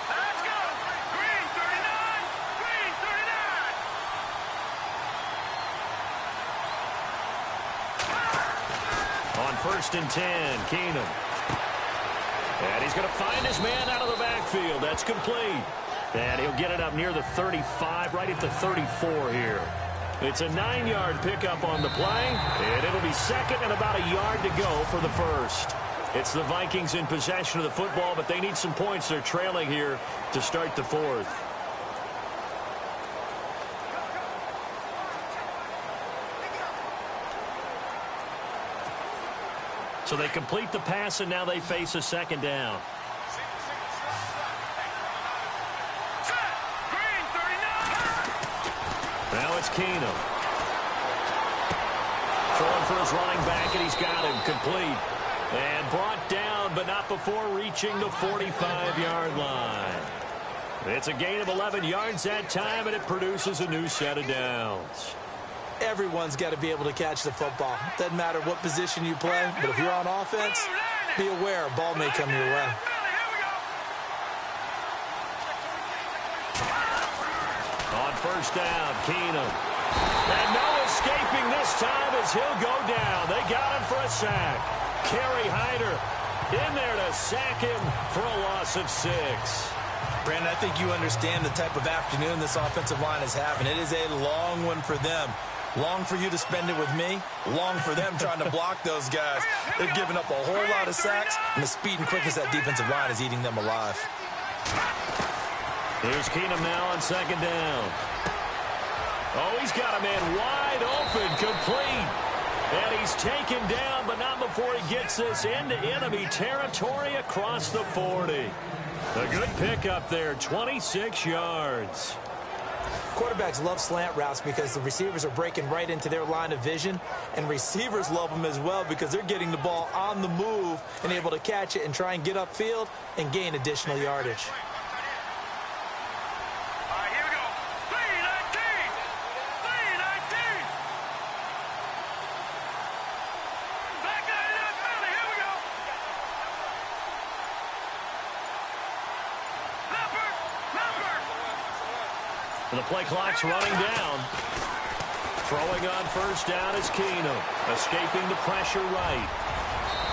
Let's go! Green 39! Green 39! On first and 10, Keenum. And he's going to find his man out of the backfield. That's complete. And he'll get it up near the 35, right at the 34 here. It's a 9-yard pickup on the play, and it'll be second and about a yard to go for the first. It's the Vikings in possession of the football, but they need some points. They're trailing here to start the fourth. So they complete the pass, and now they face a second down. Now it's Keenum. Throwing for his running back, and he's got him complete. And brought down, but not before reaching the 45-yard line. It's a gain of 11 yards that time, and it produces a new set of downs. Everyone's got to be able to catch the football. Doesn't matter what position you play, but if you're on offense, be aware a ball may come your way. On first down, Keenum. And no escaping this time as he'll go down. They got him for a sack. Kerry Hyder in there to sack him for a loss of 6. Brandon, I think you understand the type of afternoon this offensive line is having. It is a long one for them. Long for you to spend it with me. Long for them trying to block those guys. They've given up a whole lot of sacks, and the speed and quickness of that defensive line is eating them alive. Here's Keenum now on second down. Oh, he's got a man wide open, complete. And he's taken down, but not before he gets this into enemy territory across the 40. A good pickup there, 26 yards. Quarterbacks love slant routes because the receivers are breaking right into their line of vision, and receivers love them as well because they're getting the ball on the move and able to catch it and try and get upfield and gain additional yardage. All right, here we go. 3-19. 3-19. Back out of that belly. Here we go. Leopard. Leopard. The play clock's running down. Throwing on first down is Keenum. Escaping the pressure right.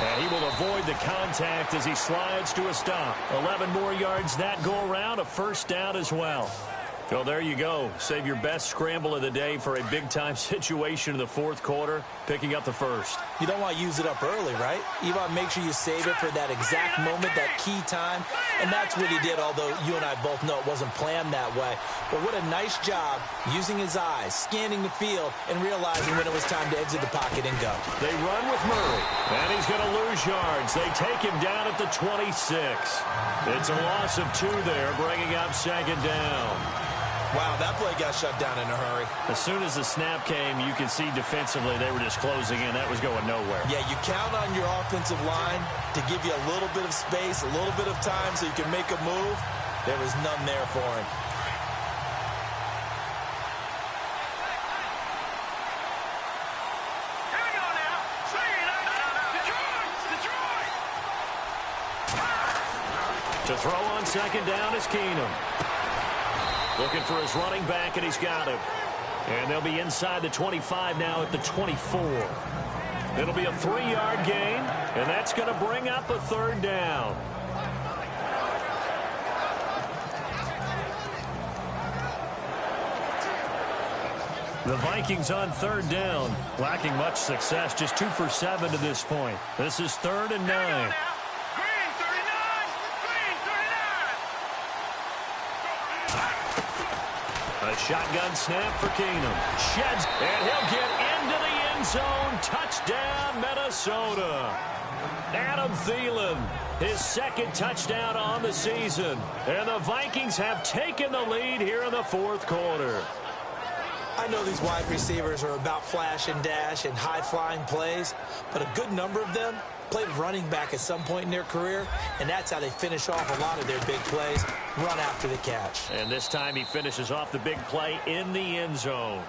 And he will avoid the contact as he slides to a stop. 11 more yards that go around. A first down as well. Well, there you go. Save your best scramble of the day for a big-time situation in the fourth quarter, picking up the first. You don't want to use it up early, right? You want to make sure you save it for that exact moment, that key time. And that's what he did, although you and I both know it wasn't planned that way. But what a nice job using his eyes, scanning the field, and realizing when it was time to exit the pocket and go. They run with Murray, and he's going to lose yards. They take him down at the 26. It's a loss of 2 there, bringing up second down. Wow, that play got shut down in a hurry. As soon as the snap came, you can see defensively they were just closing in. That was going nowhere. Yeah, you count on your offensive line to give you a little bit of space, a little bit of time so you can make a move. There was none there for him. Here we go now. 3-19. Detroit. To throw on second down is Keenum. Looking for his running back, and he's got him. And they'll be inside the 25 now at the 24. It'll be a 3-yard gain, and that's going to bring up a third down. The Vikings on third down, lacking much success, just 2 for 7 to this point. This is 3rd and 9. A shotgun snap for Keenum. Sheds, and he'll get into the end zone. Touchdown, Minnesota. Adam Thielen, his 2nd touchdown on the season. And the Vikings have taken the lead here in the fourth quarter. I know these wide receivers are about flash and dash and high-flying plays, but a good number of them played running back at some point in their career, and that's how they finish off a lot of their big plays, run after the catch. And this time he finishes off the big play in the end zone.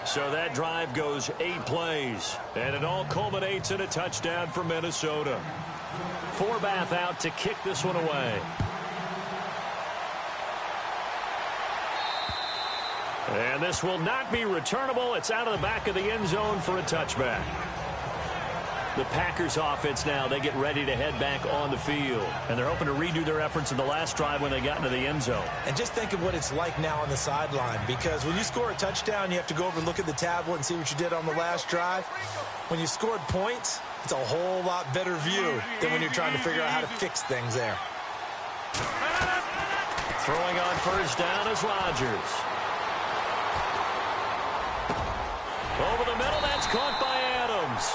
So that drive goes 8 plays, and it all culminates in a touchdown for Minnesota. Forbath out to kick this one away. And this will not be returnable. It's out of the back of the end zone for a touchback. The Packers offense now, they get ready to head back on the field. And they're hoping to redo their efforts in the last drive when they got into the end zone. And just think of what it's like now on the sideline, because when you score a touchdown, you have to go over and look at the tablet and see what you did on the last drive. When you scored points, it's a whole lot better view than when you're trying to figure out how to fix things there. Throwing on first down is Rodgers. Over the middle, that's caught by Adams.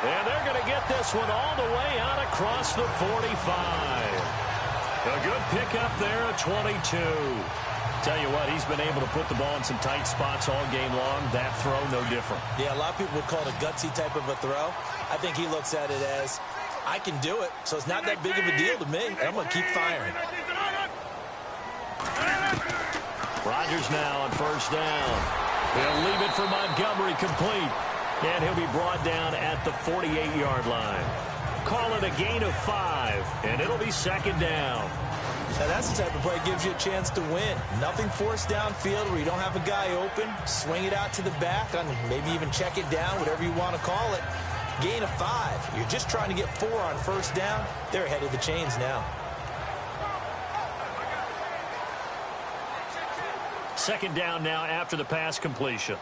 And they're going to get this one all the way out across the 45. A good pickup there at 22. Tell you what, he's been able to put the ball in some tight spots all game long. That throw, no different. Yeah, a lot of people would call it a gutsy type of a throw. I think he looks at it as, I can do it, so it's not that big of a deal to me. I'm going to keep firing. Rodgers now on first down. He'll leave it for Montgomery, complete. And he'll be brought down at the 48-yard line. Call it a gain of 5, and it'll be second down. Now that's the type of play that gives you a chance to win. Nothing forced downfield where you don't have a guy open. Swing it out to the back, and maybe even check it down, whatever you want to call it. Gain of 5. You're just trying to get 4 on first down. They're ahead of the chains now. Second down now after the pass completion.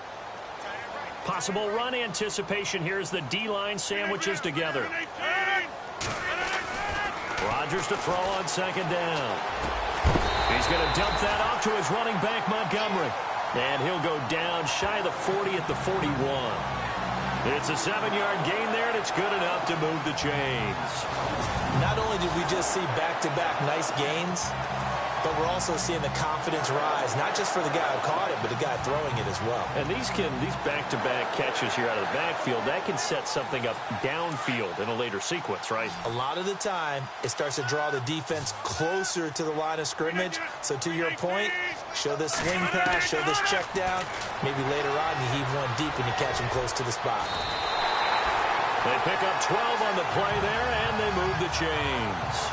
Possible run anticipation here as the D-line sandwiches together. Rodgers to throw on second down. He's going to dump that off to his running back, Montgomery. And he'll go down shy of the 40 at the 41. It's a 7-yard gain there, and it's good enough to move the chains. Not only did we just see back-to-back nice gains, but we're also seeing the confidence rise, not just for the guy who caught it, but the guy throwing it as well. And these back-to-back catches here out of the backfield, that can set something up downfield in a later sequence, right? A lot of the time, it starts to draw the defense closer to the line of scrimmage. So to your point, show this swing pass, show this check down. Maybe later on you heave one deep and you catch him close to the spot. They pick up 12 on the play there, and they move the chains.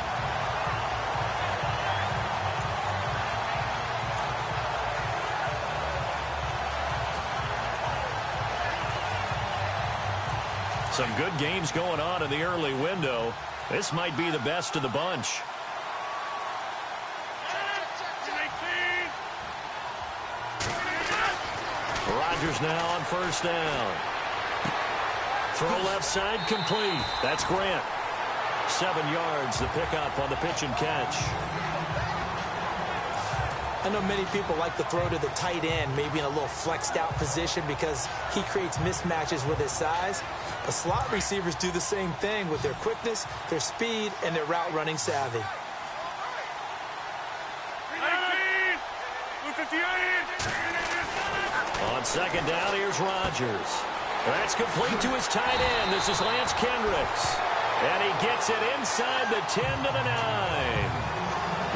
Some good games going on in the early window. This might be the best of the bunch. Rodgers now on first down. Throw left side complete. That's Grant. 7 yards, the pickup on the pitch and catch. I know many people like to throw to the tight end, maybe in a little flexed out position because he creates mismatches with his size. But slot receivers do the same thing with their quickness, their speed, and their route running savvy. On second down, here's Rodgers. That's complete to his tight end. This is Lance Kendricks. And he gets it inside the 10 to the 9.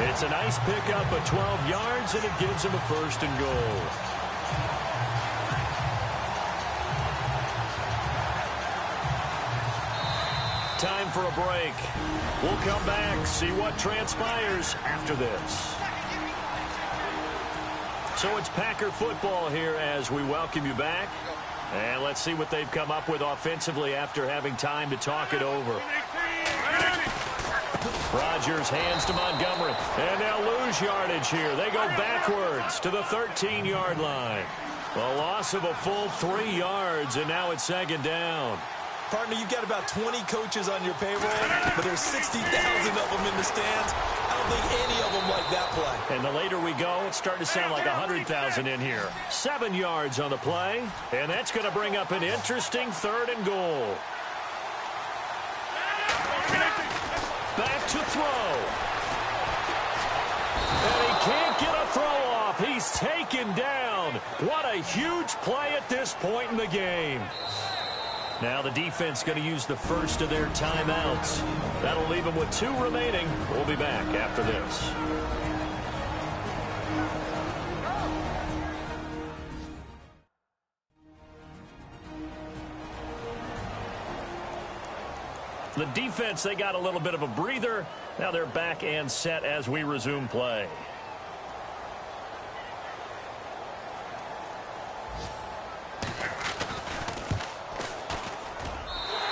It's a nice pickup of 12 yards, and it gives him a first and goal. Time for a break. We'll come back, see what transpires after this. So it's Packer football here as we welcome you back. And let's see what they've come up with offensively after having time to talk it over. Rodgers hands to Montgomery, and they'll lose yardage here. They go backwards to the 13-yard line. A loss of a full 3 yards, and now it's second down. Partner, you've got about 20 coaches on your payroll, but there's 60,000 of them in the stands. I don't think any of them like that play. And the later we go, it's starting to sound like 100,000 in here. 7 yards on the play, and that's going to bring up an interesting third and goal. Back to throw. And he can't get a throw off. He's taken down. What a huge play at this point in the game. Now the defense going to use the first of their timeouts. That'll leave them with 2 remaining. We'll be back after this. The defense, they got a little bit of a breather. Now they're back and set as we resume play.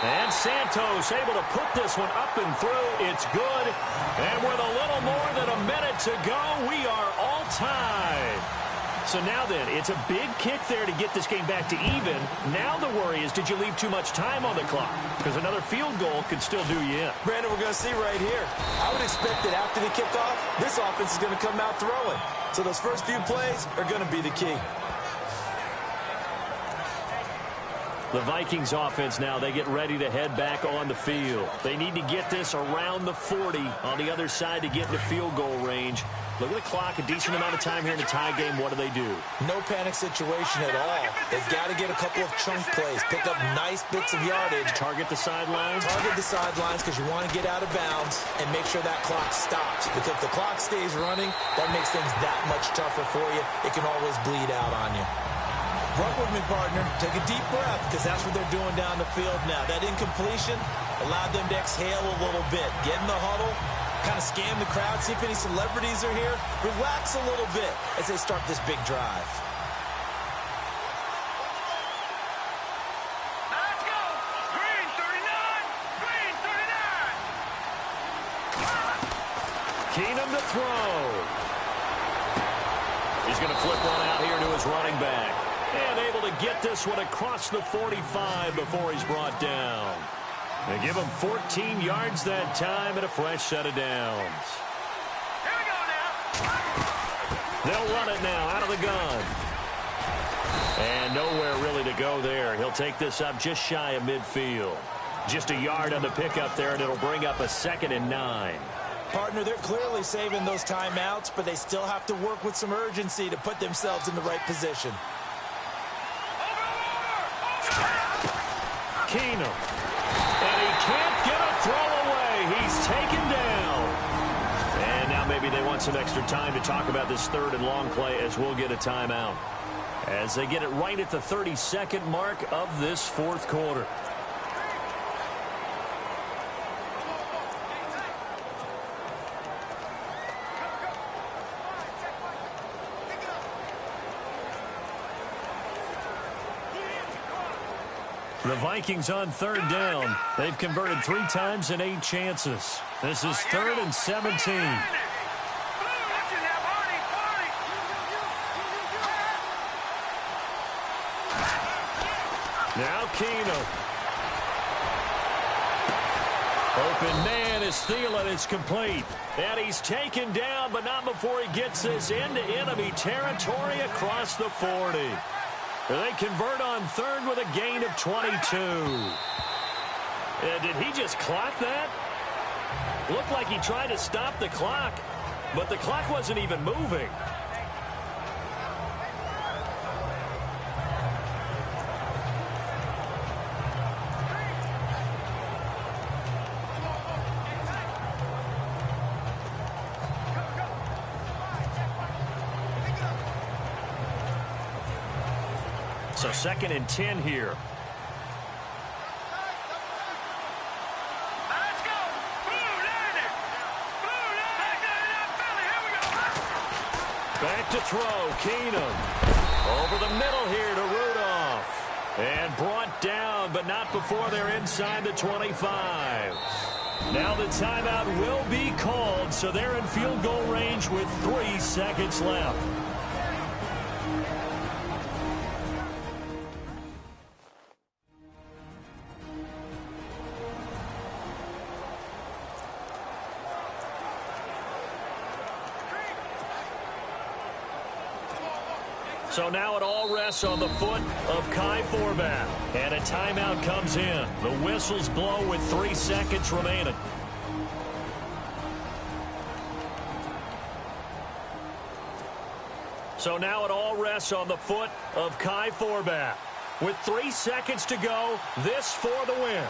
And Santos able to put this one up and through. It's good. And with a little more than a minute to go, we are all tied. So now then, it's a big kick there to get this game back to even. Now the worry is, did you leave too much time on the clock? Because another field goal could still do you in. Brandon, we're going to see right here. I would expect that after the kickoff, this offense is going to come out throwing. So those first few plays are going to be the key. The Vikings offense now, they get ready to head back on the field. They need to get this around the 40 on the other side to get into field goal range. Look at the clock, a decent amount of time here in the tie game. What do? No panic situation at all. They've got to get a couple of chunk plays, pick up nice bits of yardage. Target the sidelines? Target the sidelines because you want to get out of bounds and make sure that clock stops. Because if the clock stays running, that makes things that much tougher for you. It can always bleed out on you. Run with me, partner. Take a deep breath because that's what they're doing down the field now. That incompletion allowed them to exhale a little bit. Get in the huddle, kind of scan the crowd, see if any celebrities are here. Relax a little bit as they start this big drive. Let's go. Green 39. Green 39. Keenum to throw. He's going to flip one out here to his running back. And able to get this one across the 45 before he's brought down. They give him 14 yards that time and a fresh set of downs. Here we go now. They'll run it now out of the gun. And nowhere really to go there. He'll take this up just shy of midfield. Just a yard on the pickup there, and it'll bring up a 2nd and 9. Partner, they're clearly saving those timeouts, but they still have to work with some urgency to put themselves in the right position. Keenum. And he can't get a throw away. He's taken down. And now maybe they want some extra time to talk about this 3rd and long play as we'll get a timeout. As they get it right at the 32nd mark of this 4th quarter. The Vikings on 3rd down. They've converted 3 times in 8 chances. This is 3rd and 17. Now Keenum. Open man is Thielen. It's complete. And he's taken down, but not before he gets this into enemy territory across the 40. They convert on 3rd with a gain of 22. Did he just clock that? Looked like he tried to stop the clock, but the clock wasn't even moving. So 2nd and 10 here. Let's go. Back to throw. Keenum. Over the middle here to Rudolph. And brought down, but not before they're inside the 25. Now the timeout will be called, so they're in field goal range with 3 seconds left. So now it all rests on the foot of Kai Forbath. And a timeout comes in. The whistles blow with 3 seconds remaining. So now it all rests on the foot of Kai Forbath. With 3 seconds to go, this for the win.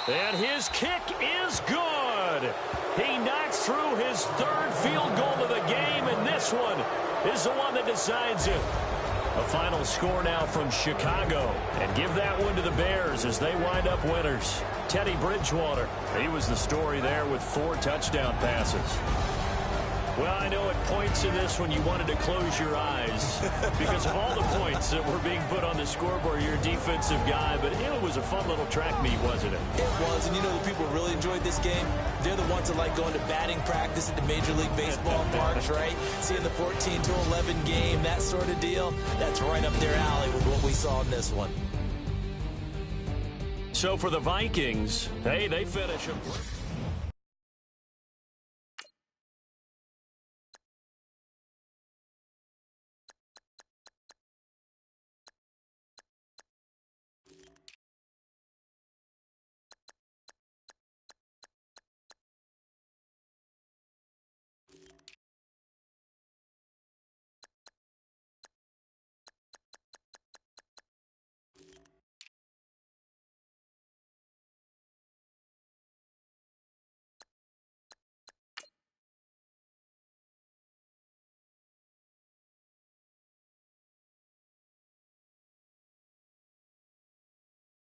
And his kick is good. He knocks through his 3rd field goal of the game, and this one is the one that decides it. A final score now from Chicago. And give that one to the Bears as they wind up winners. Teddy Bridgewater, he was the story there with 4 touchdown passes. Well, I know at points in this one you wanted to close your eyes because of all the points that were being put on the scoreboard. You're a defensive guy, but it was a fun little track meet, wasn't it? It was, and you know the people who really enjoyed this game? They're the ones that like going to batting practice at the Major League Baseball parks, right? Seeing the 14-11 game, that sort of deal. That's right up their alley with what we saw in this one. So for the Vikings, hey, they finish them.